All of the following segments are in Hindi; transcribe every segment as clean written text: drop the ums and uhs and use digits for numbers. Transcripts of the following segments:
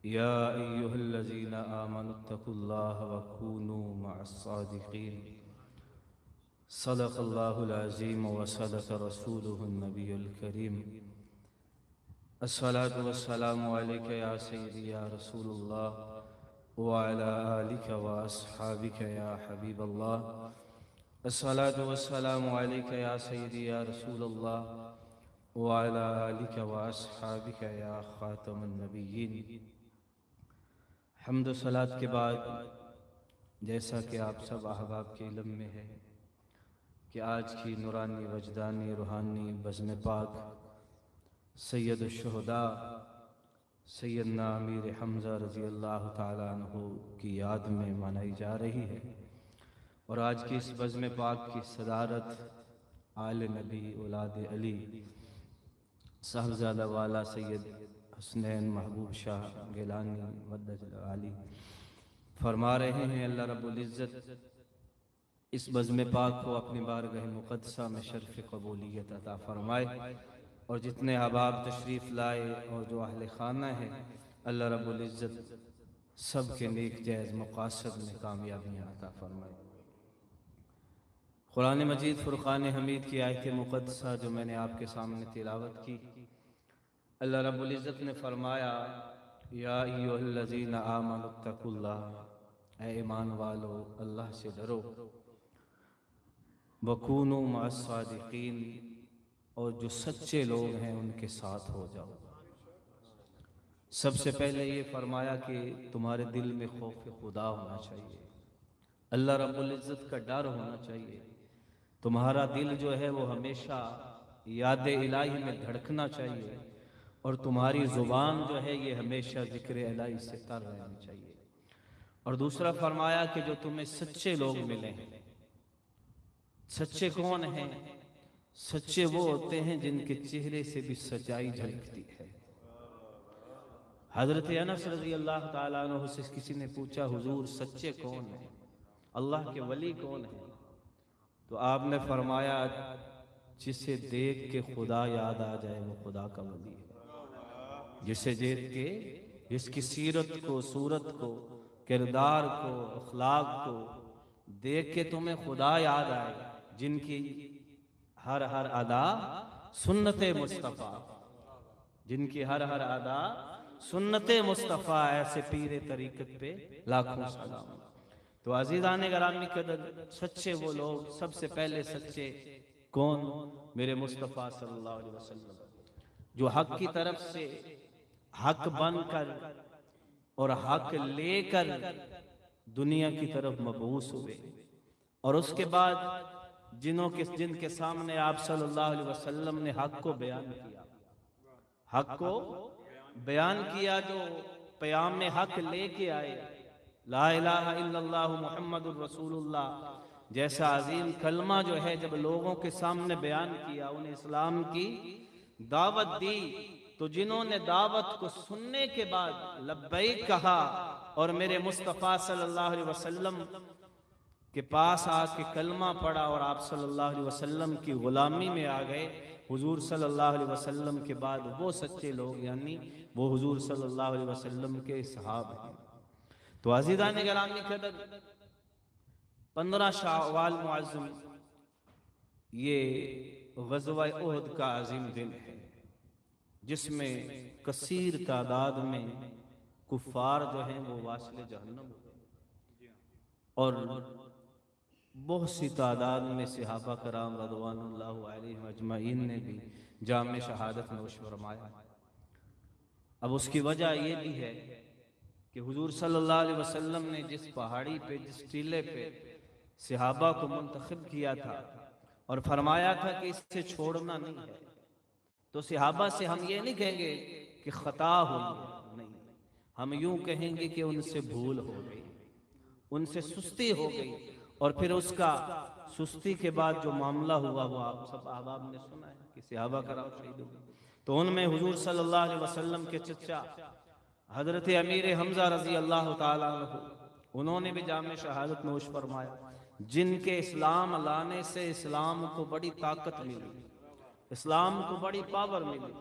या अय्युहल्लज़ीना आमनुत्तकुल्लाह वकूनू मअस्सादिक़ीन। सदक़ल्लाहुल अज़ीम व सदक़ रसूलुहुन नबियुल करीम। अस्सलातु वस्सलामु अलैका या सय्यदी या रसूलल्लाह व अला आलिका व अस्हाबिका या हबीबल्लाह। अस्सलातु वस्सलामु अलैका या सय्यदी या रसूलल्लाह व अला आलिका व अस्हाबिका या खातमुन नबिय्यीन। हम्द सलात के बाद जैसा कि आप सब अहबाब के इल्म में है कि आज की नूरानी वजदानी रूहानी बज़्म पाक सैयद शुहदा सैयदना अमीर हमज़ा रज़ी अल्लाह ताला अन्हु की याद में मनाई जा रही है। और आज की इस बज़्म पाक की सदारत आले नबी औलाद अली साहबज़ादा वाला सैयद हुसनैन महबूब शाह गिलानी मद्दत आली फरमा रहे हैं। अल्लाह रब्बुल इज़्ज़त इस बज़्म पाक को अपनी बारगाह मुक़द्दसा में शर्फ़ क़बूलियत अता फरमाए। और जितने अहबाब तशरीफ़ लाए और जो अहले खाना है, अल्लाह रब्बुल इज़्ज़त सब के नेक जायज़ मक़ासद में कामयाबियाँ अता फरमाए। कुरान मजीद फ़ुरक़ान हमीद की आयत मुक़द्दसा जो मैंने आपके सामने तिलावत की, अल्लाह रब्बुल इज़्ज़त ने फरमाया, या अय्युहल्लज़ीना आमनुत्तकुल्लाह, ऐ ईमान वालो अल्लाह से डरो, वकूनू मअस्सादिक़ीन, और जो सच्चे लोग हैं उनके साथ हो जाओ। सबसे पहले ये फरमाया कि तुम्हारे दिल में खौफ खुदा होना चाहिए, अल्लाह रब्बुल इज़्ज़त का डर होना चाहिए। तुम्हारा दिल जो है वो हमेशा याद इलाही में धड़कना चाहिए और तुम्हारी ज़ुबान जो है ये हमेशा ज़िक्र इलाही से तर रहनी चाहिए। और दूसरा फरमाया कि जो तुम्हें सच्चे लोग मिले हैं, सच्चे कौन हैं? सच्चे वो होते हैं जिनके चेहरे से भी सच्चाई झलकती है। हज़रत अनस रज़ी अल्लाह ताला अन्हु से किसी ने पूछा, हुजूर सच्चे कौन हैं, अल्लाह के वली कौन हैं? तो आपने फरमाया, जिसे देख के खुदा याद आ जाए वो खुदा का वली है। जिसे देख के, जिसकी सीरत को, सूरत को, किरदार को, अखलाक को देख के तुम्हें खुदा याद आए, जिनकी हर हर अदा सुन्नत मुस्तफ़ा, जिनकी हर हर अदा सुन्नत मुस्तफ़ा, ऐसे पीरे तरीक़त पे लाखों सलाम। तो अज़ीज़ान गिरामी कदर, सच्चे वो लोग, सबसे पहले सच्चे कौन? मेरे मुस्तफ़ा सल्लल्लाहु अलैहि वसल्लम, जो हक की तरफ से हक बनकर और हक लेकर दुनिया की तरफ मबूस हुए। और उसके बाद जिनके सामने आप सल्लल्लाहु अलैहि वसल्लम ने हक को बयान किया, हक को बयान किया, जो क़याम में हक लेके आए, ला इलाहा इल्लल्लाहु मुहम्मदुर रसूलुल्लाह जैसा अजीम कलमा जो है जब लोगों के सामने बयान किया, उन्हें इस्लाम की दावत दी, तो जिन्होंने दावत को सुनने के बाद लब्बैक कहा और मेरे मुस्तफ़ा सल्लल्लाहु अलैहि वसल्लम के पास आके कलमा पढ़ा और आप सल्लल्लाहु अलैहि वसल्लम की गुलामी में आ गए, हुजूर सल्लल्लाहु अलैहि वसल्लम के बाद वो सच्चे लोग, यानी वो हुजूर सल्लल्लाहु अलैहि वसल्लम के सहाब हैं। तो अज़ीज़ान गिरामी कदर, 15 शावाल मुअज़्ज़म ये ग़ज़वा उहद का अज़ीम दिन है, जिसमें कसीर तादाद में कुफ़ार जो हैं वो वासिल जहन्नम और बहुत सी तादाद में सहाबा कराम रज़वानुल्लाहि अलैहिम अजमईन ने भी जाम शहादत नोश फरमाया। अब उसकी वजह ये भी है कि हुजूर सल्लल्लाहु अलैहि वसल्लम ने जिस पहाड़ी पे, जिस टीले पे सहाबा को मुंतखब किया था और फरमाया था कि इससे छोड़ना नहीं है, तो सहाबा से हम ये नहीं कहेंगे कि खता हुई, नहीं, हम यूं कहेंगे कि उनसे भूल हो गई, उनसे सुस्ती हो गई। और फिर उसका सुस्ती के बाद जो मामला हुआ वो आप सब अहबाब ने सुना है कि सहाबा कराम शहीद हो गए। तो उनमें हुजूर सल्लल्लाहु अलैहि वसल्लम के चचा हजरत अमीर हमजा रजी अल्लाह ताला अन्हु, उन्होंने भी जाम शहादत नोश फरमाया, जिनके इस्लाम लाने से इस्लाम को बड़ी ताकत मिली, इस्लाम को बड़ी पावर मिली।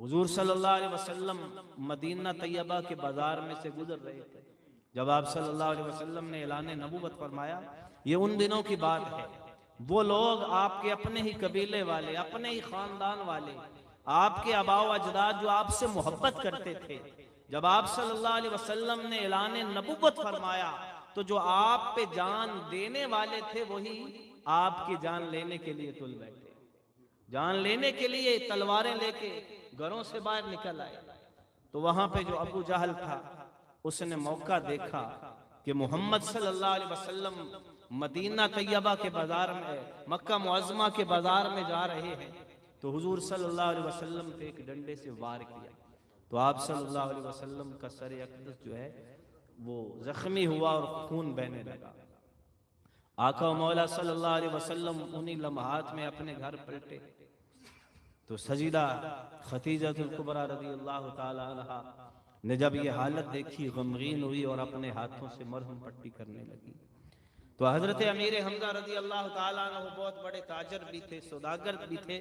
हुजूर सल्लल्लाहु अलैहि वसल्लम मदीना तैयबा के बाजार में से गुजर रहे थे जब आप सल्लल्लाहु अलैहि वसल्लम ने ऐलान नबूवत फरमाया। ये उन दिनों की बात है, वो लोग आपके अपने ही कबीले वाले, अपने ही खानदान वाले, आपके आबाओ अजदाद जो आपसे मोहब्बत करते थे, जब आप सल्लल्लाहु अलैहि वसल्लम ने ऐलान नबूवत फरमाया तो जो आप पे जान देने वाले थे वही आपकी जान लेने के लिए तुल बैठे, जान लेने के लिए तलवारें लेके घरों से बाहर निकल आए। तो वहां पे जो अबू जहल था उसने मौका देखा कि मोहम्मद सल्लल्लाहु अलैहि वसल्लम मदीना तैयबा के बाजार में, मक्का मुअज्जमा के बाजार में जा रहे हैं, तो हुजूर सल्लल्लाहु अलैहि वसल्लम पे एक डंडे से वार किया। तो आप सल्लल्लाहु अलैहि वसल्लम का सर अक़दस जो है वो जख्मी हुआ और खून बहने लगा। आका मौला सल्लल्लाहु अलैहि वसल्लम उन्हीं लम्हात में अपने घर पलटे तो सजीदा खतीजतुल कुबरा रज़ियल्लाहु ताला अन्हा ने जब ये हालत देखी, गमगीन हुई और अपने हाथों से मरहम पट्टी करने लगी। तो हजरत अमीर हमजा रज़ियल्लाहु ताला अन्हु बहुत बड़े ताजर भी थे, सौदागर भी थे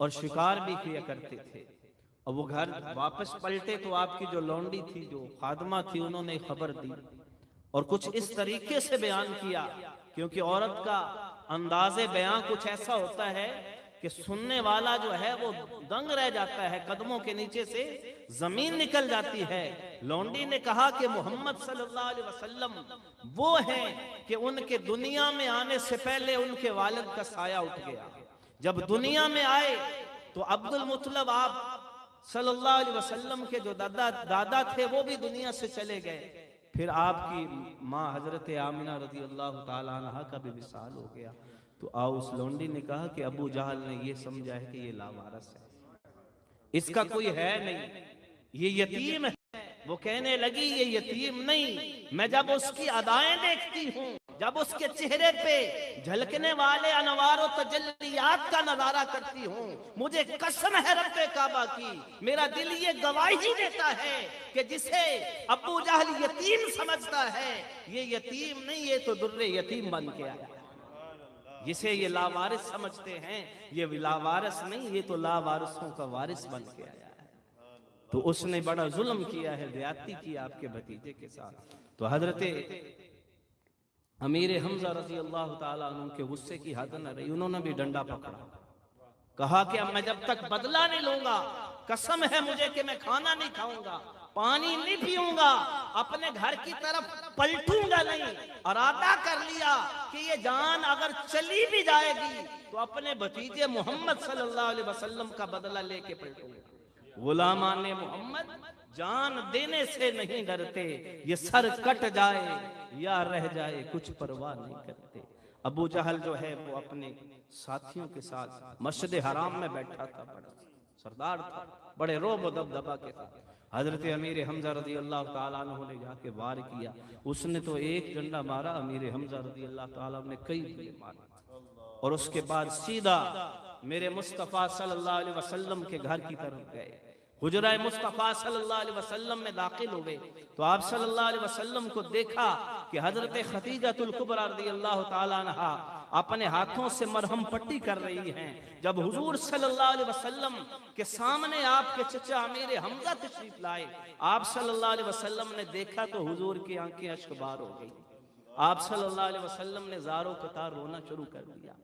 और शिकार भी किया करते थे। और वो घर वापस पलटे तो आपकी जो लौंडी थी, जो खादमा थी, उन्होंने खबर दी और कुछ इस तरीके से बयान किया, क्योंकि औरत का अंदाज़े बयान कुछ ऐसा होता है कि सुनने वाला जो है वो दंग रह जाता है, कदमों के नीचे से जमीन निकल जाती है। लौंडी ने कहा कि मोहम्मद सल्लल्लाहु अलैहि वसल्लम वो हैं कि उनके दुनिया में आने से पहले उनके वालिद का साया उठ गया। जब दुनिया में आए तो अब्दुल मुत्तलिब आप सल्लल्लाहु अलैहि वसल्लम के जो दादा थे वो भी दुनिया से चले गए। फिर आपकी माँ हजरत आमिना रज़ियल्लाहु ताला अन्हा का भी विसाल हो गया। तो आओ उस लौंडी ने कहा कि अबू जहल ने ये समझा है कि ये लावारस है, इसका कोई है नहीं, ये यतीम है। वो कहने लगी ये यतीम नहीं, मैं जब उसकी अदाएं देखती हूँ, जब उसके चेहरे पे झलकने वाले अनवार और तजल्लियात का नजारा करती हूँ, मुझे कसम है रब्बे काबा की, मेरा दिल ये गवाही देता है कि जिसे अबू जहल यतीम समझता है, ये यतीम नहीं, ये तो दुर्रे यतीम बन के आया। जिसे ये लावारिस समझते हैं, ये लावारिस नहीं, ये तो लावारिसों का वारिस बन के आया है। तो उसने बड़ा जुल्म किया है, ज्यादती की आपके भतीजे के साथ। तो हजरत अमीर हमजा रज़ियल्लाहु ताला अन्हु के गुस्से की हद न रही, उन्होंने भी डंडा पकड़ा, कहा कि अब मैं जब तक बदला नहीं लूंगा, कसम है मुझे कि मैं खाना नहीं खाऊंगा, पानी नहीं पीऊंगा, अपने घर की तरफ पलटूंगा नहीं। और अदा कर लिया कि ये जान अगर चली भी जाएगी तो अपने भतीजे मोहम्मद सल्लल्लाहु अलैहि वसल्लम का बदला लेके पलटूंगा। गुलामाने मोहम्मद जान देने से नहीं डरते, ये सर कट जाए या रह जाए कुछ परवाह नहीं करते। अबू जहल जो है वो अपने साथियों के साथ मस्जिद हराम में बैठा था, बड़ा सरदार था, बड़े रोब और दबदबा के साथ। हजरत अमीर हमजा रज़ियल्लाहु ताला अन्हु ने जाके वार किया, उसने तो एक डंडा मारा, अमीर हमजा रज़ियल्लाहु ताला ने कई दिए मारे और उसके बाद सीधा मेरे मुस्तफ़ा सल्लल्लाहु अलैहि वसल्लम के घर की तरफ गए, हुजरा मुस्तफ़ा सल्लल्लाहु अलैहि वसल्लम में दाखिल हो गए। तो आप सल्लल्लाहु अलैहि वसल्लम को देखा कि हजरत खतीजतुल कुबरा रज़ियल्लाहु ताला अन्हा अपने हाथों से मरहम पट्टी कर रही हैं। जब हुजूर सल्लल्लाहु अलैहि वसल्लम के सामने आपके चचा अमीर हमजा तशरीफ लाए, आप सल्लल्लाहु अलैहि वसल्लम ने देखा तो हुजूर की आंखें अश्कबार हो गई। आप सल्लल्लाहु अलैहि वसल्लम ने ज़ारो कतार रोना शुरू कर दिया।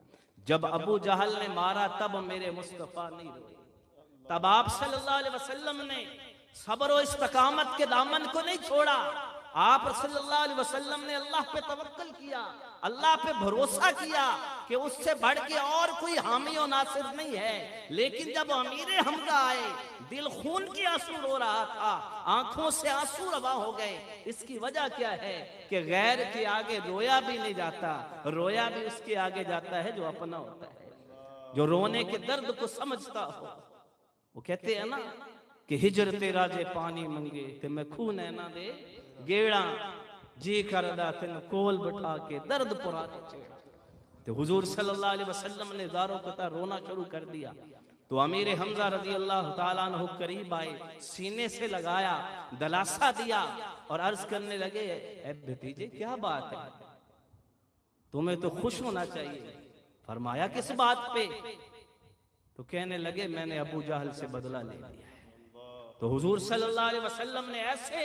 जब अबू जहल ने मारा तब मेरे मुस्तफ़ा नहीं रोए, तब आप सल्लल्लाहु अलैहि वसल्लम ने सब्र और इस्तकामत के दामन को नहीं छोड़ा। आप सल्लल्लाहु अलैहि वसल्लम ने अल्लाह पे तवक्कल किया, अल्लाह पे भरोसा किया कि उससे बढ़ के और कोई हामी और नासिर नहीं है। लेकिन जब अमीर हमजा आए, दिल खून की आंसू रो रहा था, आंखों से आंसू रवा हो गए। इसकी वजह क्या है कि गैर के आगे रोया भी नहीं जाता, रोया भी उसके आगे जाता है जो अपना होता है, जो रोने के दर्द को समझता हो। वो कहते हैं ना कि हिजर तेरा जे पानी मंगे ते मैं खून है ना दे गेड़ा, जी करदा तेन कोल बिठा के दर्द पुराने छेड़ा। तो हुजूर सल्लल्लाहु अलैहि वसल्लम ने ज़ारो कता रोना शुरू कर दिया। तो अमीर हमजा रज़ियल्लाहु ताला अन्हु करीब आए, सीने से लगाया, दलासा दिया और अर्ज करने लगे, ए भतीजे क्या बात है, तुम्हें तो खुश होना चाहिए। फरमाया किस बात पे? तो कहने लगे मैंने अबू जहल से बदला ले लिया है। तो हुजूर सल्लल्लाहु अलैहि वसल्लम ने ऐसे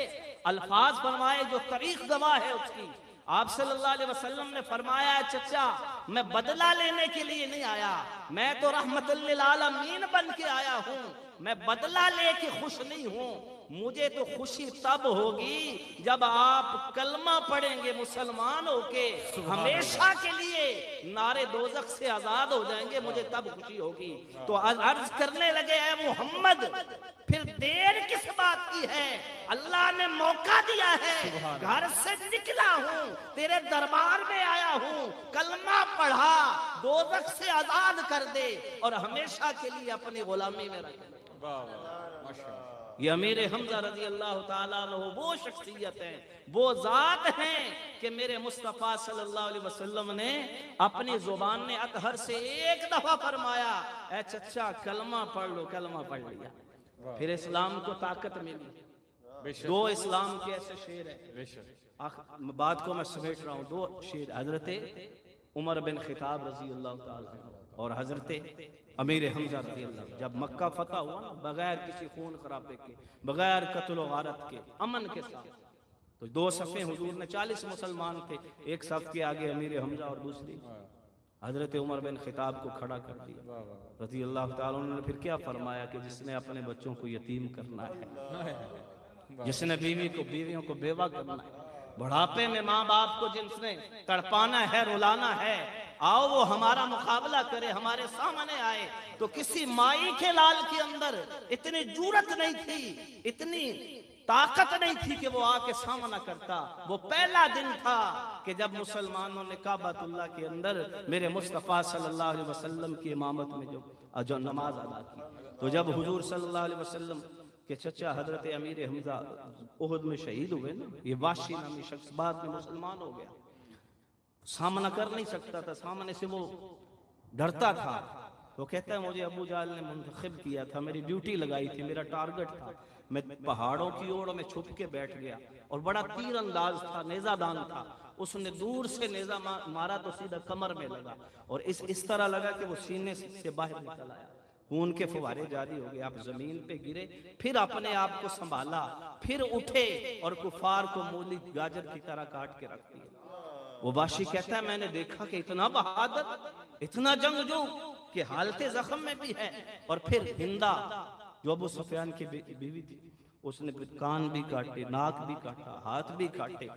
अल्फाज फरमाए जो तारीख गवाह है उसकी। आप सल्लल्लाहु अलैहि वसल्लम ने फरमाया, चचा मैं बदला लेने के लिए नहीं आया, मैं तो रहमतुल लिल आलमीन बन के आया हूँ, मैं बदला लेके खुश नहीं हूँ। मुझे तो खुशी तब होगी जब आप कलमा पढ़ेंगे मुसलमान होके, हमेशा के लिए नारे दोजख से आजाद हो जाएंगे, मुझे तब खुशी होगी। तो अर्ज करने लगे, ऐ मोहम्मद फिर देर किस बात की है, अल्लाह ने मौका दिया है, घर से निकला हूँ, तेरे दरबार में आया हूँ, कलमा पढ़ा, दोजख से आजाद कर दे और हमेशा के लिए अपनी गुलामी में रख दे। ये अमीर हमजा रजी अल्लाह ताला अन्हु वो शख्सियत है, वो जात हैं कि मेरे मुस्तफ़ा सल्लल्लाहु अलैहि वसल्लम ने अपनी जुबान ने अतहर से एक दफा फरमाया, ऐ चचा कलमा पढ़ लो, कलमा पढ़ लिया, फिर इस्लाम को ताकत मिली। दो इस्लाम के ऐसे शेर है, बात को मैं समेट रहा हूँ, दो शेर, हजरत उमर बिन खिताब रजी अल्लाह ताला और हजरत अमीर हमजा रज़ी अल्लाह। जब मक्का फतह हुआ ना, बगैर किसी खून खराबे के, बगैर कत्ल गारत के, अमन के साथ, तो दो सफ़े हुजूर ने 40 मुसलमान थे, एक सफ़ के आगे अमीर हमजा और दूसरी हजरत उमर बिन खिताब को खड़ा कर दिया रज़ी अल्लाह ताला। उन्होंने फिर क्या फरमाया कि जिसने अपने बच्चों को यतीम करना है, जिसने बीवी को बीवियों को बेवा करना है, बुढ़ापे में माँ बाप को जिसने तड़पाना है, रुलाना है, आओ वो हमारा मुकाबला करे, हमारे सामने आए। तो किसी माई के लाल के अंदर इतनी जुर्रत नहीं थी, इतनी ताकत नहीं थी कि वो आके सामना करता। वो पहला दिन था कि जब मुसलमानों ने काबतुल्लाह के अंदर मेरे मुस्तफ़ा सल्लल्लाहु अलैहि वसल्लम की इमामत में जो नमाज अदा की, तो जब हुजूर सल्लल्लाहु अलैहि वसल्लम के चचा हजरत अमीर हमजा उहद में शहीद हुए ना, ये वाशी नामी शख्स बाद में मुसलमान हो गया, सामना कर नहीं सकता था, सामने से वो डरता था। तो कहता है मुझे अबू जाल ने मुंतखब किया था, मेरी ड्यूटी लगाई थी, मेरा टारगेट था, मैं पहाड़ों की ओर में छुप के बैठ गया और बड़ा तीर अंदाज था, नेजादान था, उसने दूर से नेजा मारा तो सीधा कमर में लगा और इस तरह लगा कि वो सीने से बाहर निकल आया, खून के फुवारे जारी हो गए, आप जमीन पे गिरे, फिर अपने आप को संभाला, फिर उठे और कुफार को मूली गाजर की तरह काट के रख दिया। वो वाशी कहता है मैंने देखा कि इतना बहादुर, इतना जंगजू कि हालते जख्म में भी है। और फिर हिंदा जो अबू सुफियान की बीवी थी, उसने कान भी काटे, नाक भी काटा, हाथ भी काटे।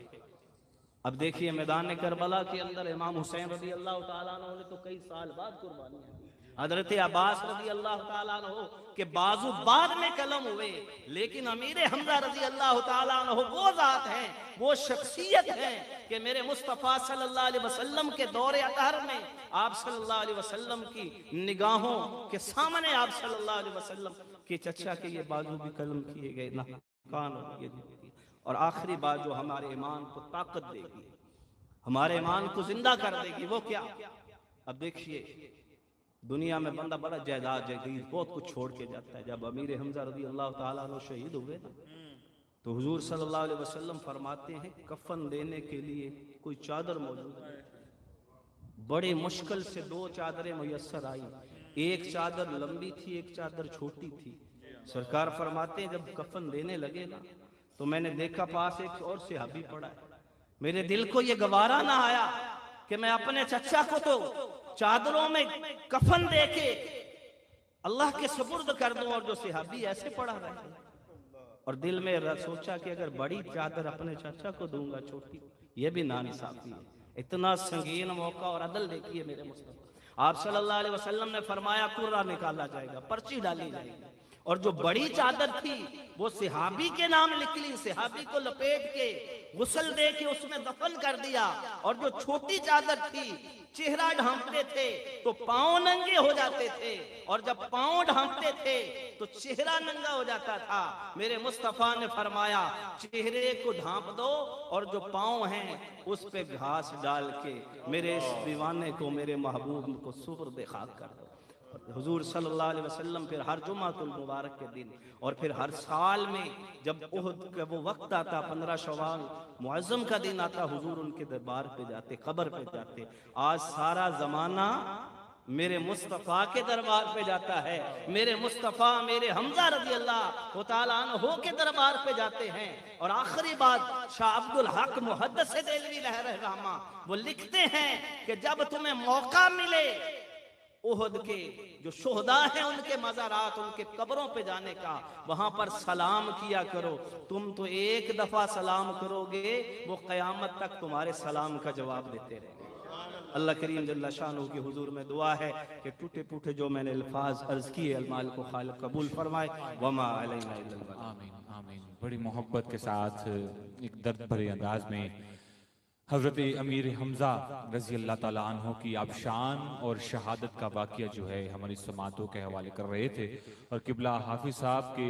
अब देखिए मैदान करबला के अंदर इमाम हुसैन रज़ी अल्लाह ताला अन्हु ने तो कई साल बाद कुर्बानी दी। हजरत अब्बास रज़ी अल्लाह ताला अन्हु के बाजू बाद में कलम हुए, लेकिन अमीर हमजा रज़ी अल्लाह ताला अन्हु वो जात है, वो शख्सियत है कि मेरे मुस्तफ़ा सल्लल्लाहु अलैहि वसल्लम के दौरे अतहर में आप सल्लल्लाहु अलैहि वसल्लम की निगाहों के सामने आप सल्लल्लाहु अलैहि वसल्लम के चचा के ये बाजू भी कलम किए गए ना, कान। और आखिरी बात जो हमारे ईमान को ताकत देगी, हमारे ईमान को जिंदा कर देगी, वो क्या? अब देखिए दुनिया में बंदा बड़ा जायदाद जदीद बहुत कुछ छोड़ के जाता है। जब अमीर हमजा रज़ी अल्लाह ताला अन्हु शहीद हुए ना, तो हुजूर सल्लल्लाहु अलैहि वसल्लम फरमाते हैं कफन देने के लिए कोई चादर मौजूद नहीं। बड़े मुश्किल से दो चादरें मुयस्सर आई, एक चादर लंबी थी, एक चादर छोटी थी। सरकार फरमाते हैं जब कफन देने लगे ना, तो मैंने देखा पास एक और सहाबी पड़ा है, मेरे दिल को ये गवारा ना आया कि मैं अपने चचा को तो चादरों में कफन दे के अल्लाह के सुपुर्द कर दूं और जो सहाबी ऐसे पड़ा रहे। और दिल में सोचा कि अगर बड़ी चादर अपने चाचा को दूंगा, छोटी ये भी नाइंसाफी है। इतना संगीन मौका और अदल देखिए मेरे मुस्तफा। आप सल्लल्लाहु अलैहि वसल्लम ने फरमाया कुर्रा निकाला जाएगा, पर्ची डाली जाएगी, और जो बड़ी चादर थी वो सहाबी के नाम निकली, सहाबी को लपेट के गुस्ल दे के उसमें दफन कर दिया। और जो छोटी चादर थी चेहरा ढांपते थे तो पांव नंगे हो जाते थे, और जब पांव ढांपते थे तो चेहरा नंगा हो जाता था। मेरे मुस्तफा ने फरमाया चेहरे को ढांप दो और जो पांव हैं उस पे घास डाल के मेरे इस दीवाने को, मेरे महबूब को सुपुर्द खाक कर दो। हुजूर सल्लल्लाहु अलैहि वसल्लम फिर हर जुमातुल मुबारक के दिन और फिर हर साल में जब उहद का वो वक्त आता, 15 शवाल मुअज्जम का दिन आता, हुजूर उनके दरबार पे जाते, कब्र पे जाते। आज सारा जमाना मेरे मुस्तफ़ा के दरबार पे जाता है, मेरे मुस्तफ़ा मेरे हमजा रज़ी अल्लाह तआला अन्हु के दरबार पे जाते हैं। और आखिरी बात शाह अब्दुल हक मुहद्दिस देलवी लहर-ए-रहमा वो लिखते हैं कि जब तुम्हें मौका मिले उहद के जो शोहदा हैं उनके मज़ारात, उनके कब्रों पे जाने का, वहां पर सलाम किया करो। तुम तो एक दफा सलाम करोगे, वो क़यामत तक तुम्हारे सलाम का जवाब देते रहेंगे। अल्लाह करीम जल्ला शानहू के हुजूर में दुआ है कि टूटे फूटे जो मैंने अल्फाज अर्ज किए अलमाल को खालिक कबूल फरमाए। वमा अलैना इल्लल बलाग। आमीन आमीन। बड़ी मोहब्बत के साथ एक दर्द भरे अंदाज में हज़रत अमीर हमज़ा रज़ी अल्लाह ताला अन्हो की आबशान और शहादत का वाक़या जो है हमारी समातों के हवाले कर रहे थे। और किबला हाफिज़ साहब के